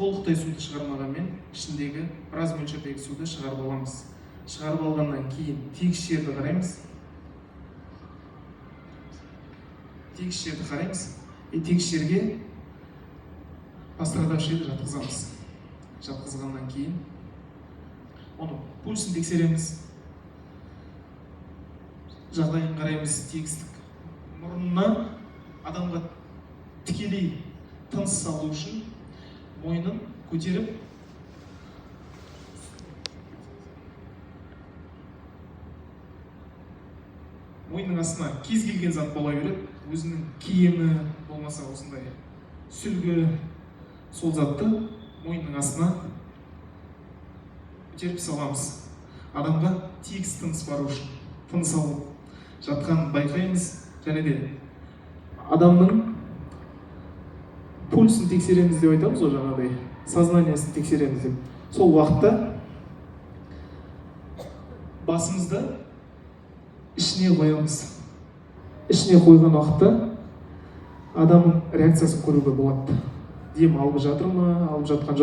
толықтай суды шығармағанмен ішіндегі біраз мөлшердегі суды шығарып аламыз. Шығарып алғаннан кейін тегіс жерді қараймыз. Тегіс жерді қараймыз. Тегіс жерге пострадавшийді жатқызамыз. Жатқызғаннан кейін оның пульсін тексереміз. Жағдайын қараймыз. Тегістік мұрнына адамға тікелей тыныс алу үшін мойнын көтеріп мойнның астына кез келген зат бола береді. Өзінің киімі болмаса осындай сүлгі, сол затты мойнның астына көтеріп саламыз. Адамға тегіс тыныс бару үшін, тыныс алу жатқанын байқаймыз. Және де адамның пульсін тексереміз деп айтамыз ғой, жаңағыдай сознаниясын тексереміз деп. Сол уақытта басымызды ішіне қоямыз. Ішіне қойған уақытта адамның реакциясын көруге болады. Дем алып жатыр ма, алып жатқан жоқ.